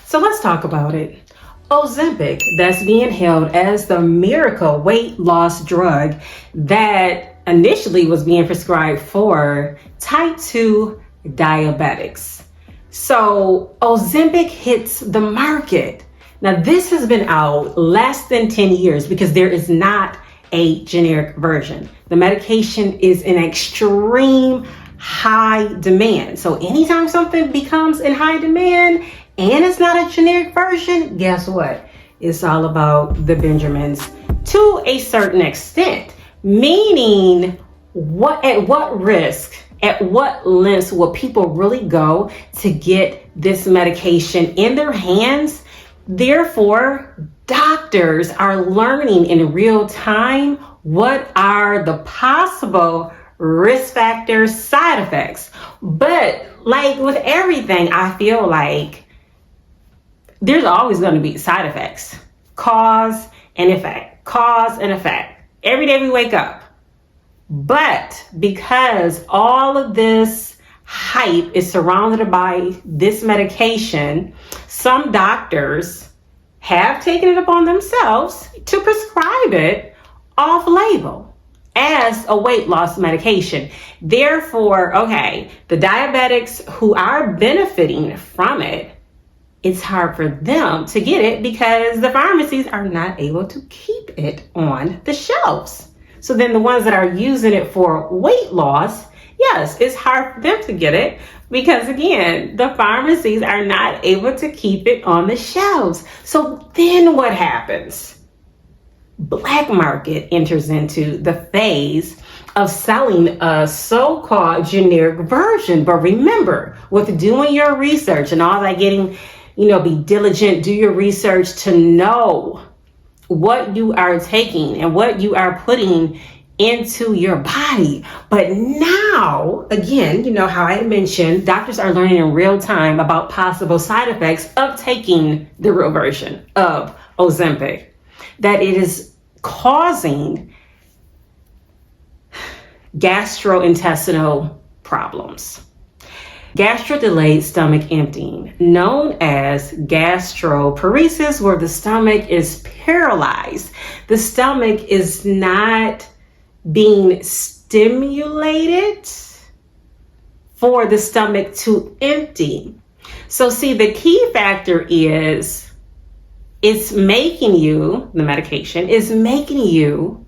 So let's talk about it. Ozempic, that's being held as the miracle weight loss drug that initially was being prescribed for type 2 diabetics. So Ozempic hits the market. Now this has been out less than 10 years because there is not a generic version. The medication is in extreme high demand. So anytime something becomes in high demand and it's not a generic version, guess what? It's all about the Benjamins to a certain extent. Meaning, at what risk, at what lengths will people really go to get this medication in their hands? Therefore, doctors are learning in real time what are the possible risk factors, side effects. But like with everything, I feel like there's always going to be side effects, cause and effect, every day we wake up. But because all of this hype is surrounded by this medication, some doctors have taken it upon themselves to prescribe it off label as a weight loss medication. Therefore, the diabetics who are benefiting from it, it's hard for them to get it because the pharmacies are not able to keep it on the shelves. So then the ones that are using it for weight loss, yes, it's hard for them to get it because again, the pharmacies are not able to keep it on the shelves. So then what happens? Black market enters into the phase of selling a so-called generic version. But remember, with doing your research and all that be diligent, do your research to know what you are taking and what you are putting into your body. But now, again, how I mentioned, doctors are learning in real time about possible side effects of taking the real version of Ozempic, that it is causing gastrointestinal problems. Gastro-delayed stomach emptying, known as gastroperesis, where the stomach is paralyzed. The stomach is not being stimulated for the stomach to empty. So see, the key factor is the medication is making you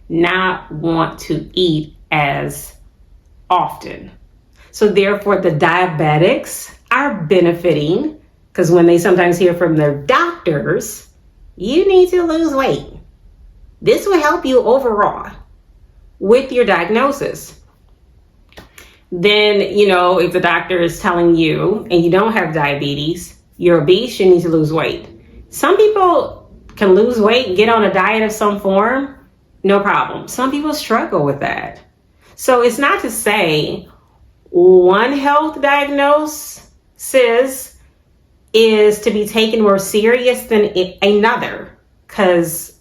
not want to eat as often. So therefore, the diabetics are benefiting because when they sometimes hear from their doctors, you need to lose weight. This will help you overall with your diagnosis. Then, if the doctor is telling you and you don't have diabetes, you're obese, you need to lose weight. Some people can lose weight, get on a diet of some form, no problem. Some people struggle with that. So it's not to say one health diagnosis is to be taken more serious than another, because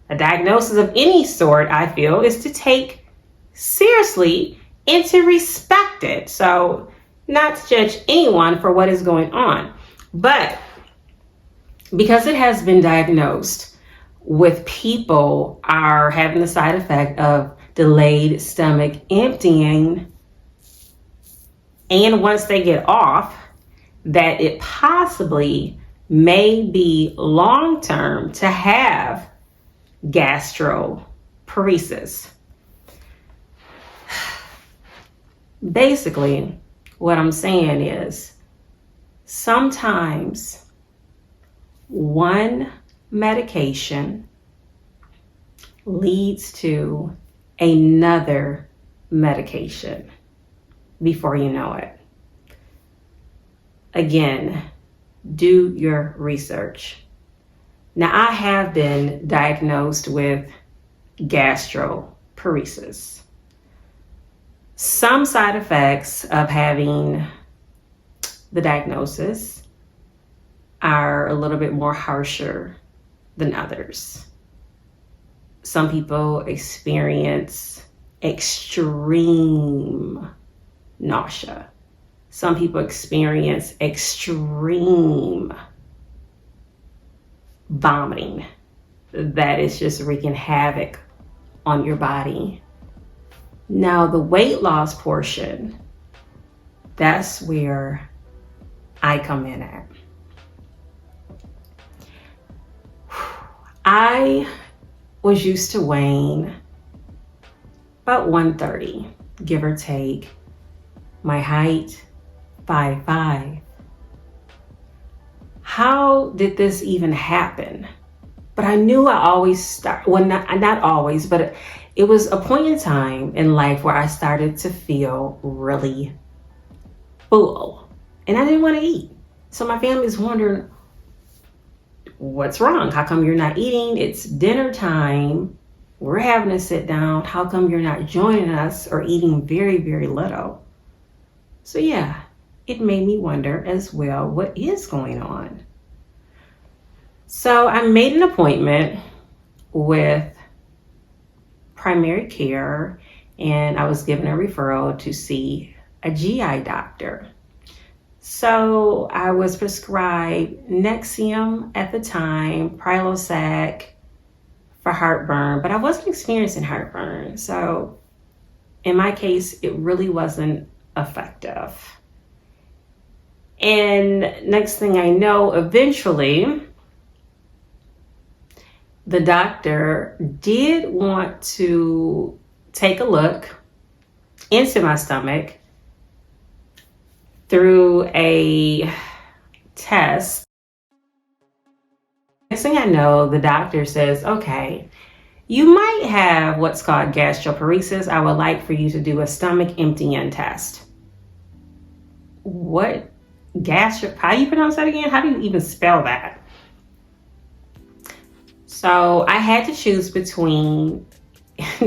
a diagnosis of any sort, I feel, is to take seriously and to respect it. So not to judge anyone for what is going on, but because it has been diagnosed with people are having the side effect of delayed stomach emptying, and once they get off, that it possibly may be long-term to have gastroperesis. Basically, what I'm saying is sometimes one medication leads to another medication before you know it. Again, do your research. Now, I have been diagnosed with gastroperesis. Some side effects of having the diagnosis are a little bit more harsher than others. Some people experience extreme nausea. Some people experience extreme vomiting that is just wreaking havoc on your body. Now, the weight loss portion, that's where I come in at. I was used to weighing about 130, give or take. My height, 5'5". How did this even happen? But I knew I always start, well, not always, but it was a point in time in life where I started to feel really full and I didn't want to eat. So my family's wondering, what's wrong? How come you're not eating? It's dinner time. We're having to sit down. How come you're not joining us or eating very, very little? So yeah, it made me wonder as well, what is going on? So I made an appointment with primary care and I was given a referral to see a GI doctor. So I was prescribed Nexium at the time, Prilosec for heartburn, but I wasn't experiencing heartburn. So in my case, it really wasn't effective. And next thing I know, eventually, the doctor did want to take a look into my stomach through a test. Next thing I know, the doctor says, okay, you might have what's called gastroperesis. I would like for you to do a stomach emptying test. What? How do you pronounce that again? How do you even spell that? So I had to choose between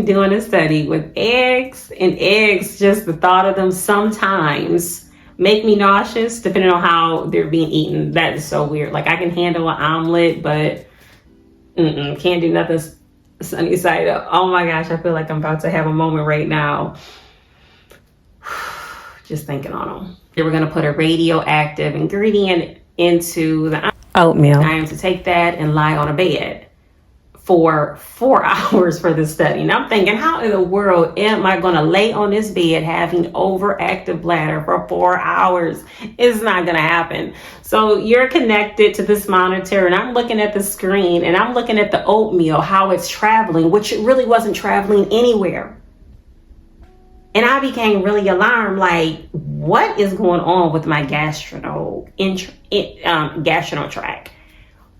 doing a study with eggs, and eggs, just the thought of them sometimes make me nauseous depending on how they're being eaten. That is so weird. Like I can handle an omelet, but can't do nothing sunny side up. Oh my gosh, I feel like I'm about to have a moment right now. Just thinking on them. They were going to put a radioactive ingredient into the oatmeal. I am to take that and lie on a bed for 4 hours for this study. And I'm thinking, how in the world am I going to lay on this bed having overactive bladder for 4 hours? It's not going to happen. So you're connected to this monitor and I'm looking at the screen and I'm looking at the oatmeal, how it's traveling, which it really wasn't traveling anywhere. And I became really alarmed, like, what is going on with my gastrointestinal tract?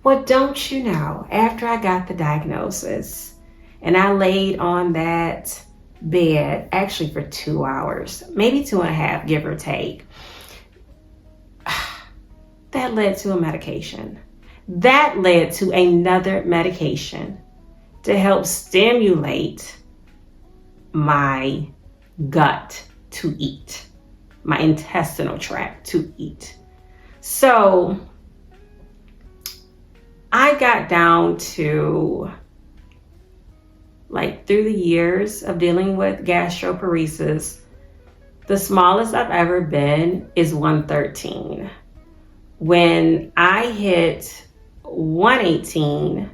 Well, don't you know, after I got the diagnosis and I laid on that bed actually for 2 hours, maybe 2.5, give or take, that led to a medication. That led to another medication to help stimulate my gut to eat, my intestinal tract to eat. So I got down to, like, through the years of dealing with gastroparesis, the smallest I've ever been is 113. When I hit 118,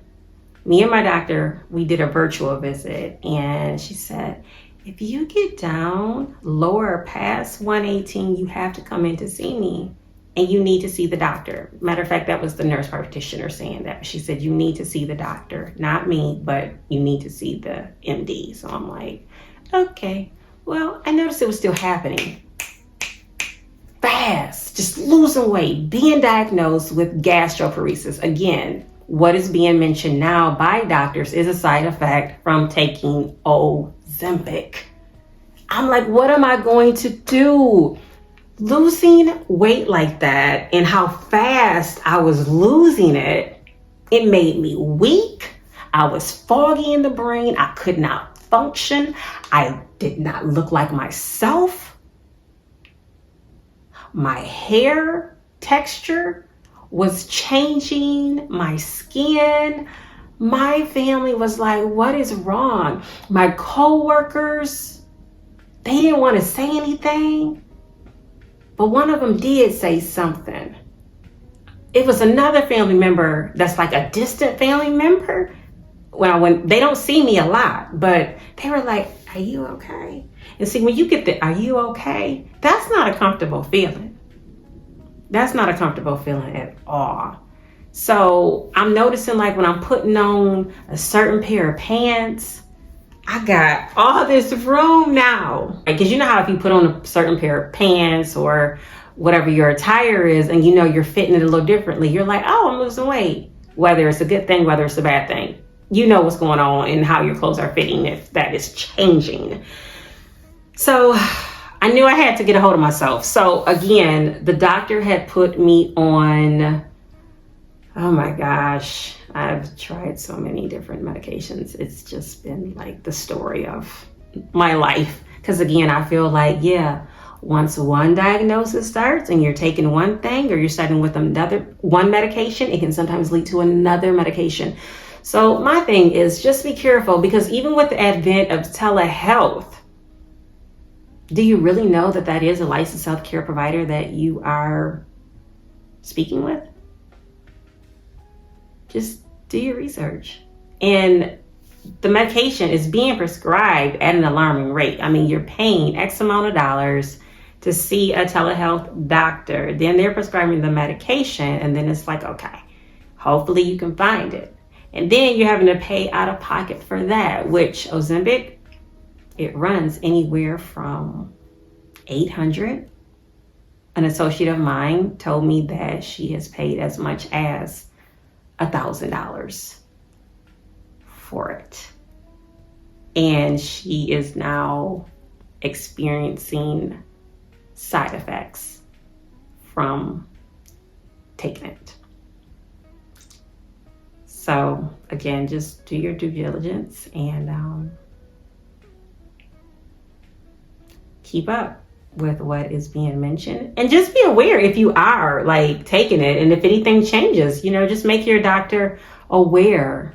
me and my doctor, we did a virtual visit, and she said, if you get down lower past 118, you have to come in to see me and you need to see the doctor. Matter of fact, that was the nurse practitioner saying that. She said, you need to see the doctor, not me, but you need to see the MD. So I'm like, okay. Well, I noticed it was still happening fast, just losing weight, being diagnosed with gastroparesis. Again, what is being mentioned now by doctors is a side effect from taking Ozempic. I'm like, what am I going to do? Losing weight like that and how fast I was losing it, it made me weak. I was foggy in the brain. I could not function. I did not look like myself. My hair texture was changing, my skin. My family was like, what is wrong? My coworkers, they didn't want to say anything, but one of them did say something. it was another family member that's like a distant family member. When they don't see me a lot, but they were like, are you okay? And see, when you get the, are you okay? That's not a comfortable feeling. That's not a comfortable feeling at all. So I'm noticing, like, when I'm putting on a certain pair of pants, I got all this room now. Because you know how if you put on a certain pair of pants or whatever your attire is, and you know you're fitting it a little differently, you're like, oh, I'm losing weight. Whether it's a good thing, whether it's a bad thing. You know what's going on and how your clothes are fitting, if that is changing. So I knew I had to get a hold of myself. So again, the doctor had put me on, oh my gosh, I've tried so many different medications. It's just been like the story of my life. Because again, I feel like, yeah, once one diagnosis starts and you're taking one thing or you're starting with one medication, it can sometimes lead to another medication. So my thing is just be careful, because even with the advent of telehealth, do you really know that that is a licensed healthcare provider that you are speaking with? Just do your research. And the medication is being prescribed at an alarming rate. I mean, you're paying X amount of dollars to see a telehealth doctor. Then they're prescribing the medication, and then it's like, okay, hopefully you can find it. And then you're having to pay out of pocket for that, which Ozempic, it runs anywhere from $800. An associate of mine told me that she has paid as much as $1,000 for it. And she is now experiencing side effects from taking it. So again, just do your due diligence and keep up with what is being mentioned, and just be aware if you are like taking it, and if anything changes, you know, just make your doctor aware,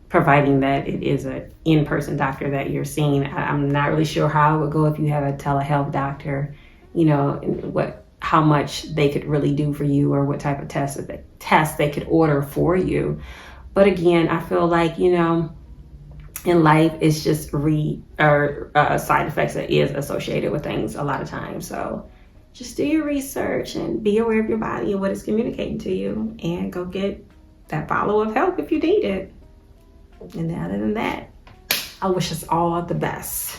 providing that it is an in-person doctor that you're seeing. I'm not really sure how it would go if you have a telehealth doctor, you know, and how much they could really do for you, or what type of tests they could order for you. But again, I feel like, you know, in life, it's just side effects that is associated with things a lot of times. So just do your research and be aware of your body and what it's communicating to you, and go get that follow-up help if you need it. And other than that, I wish us all the best.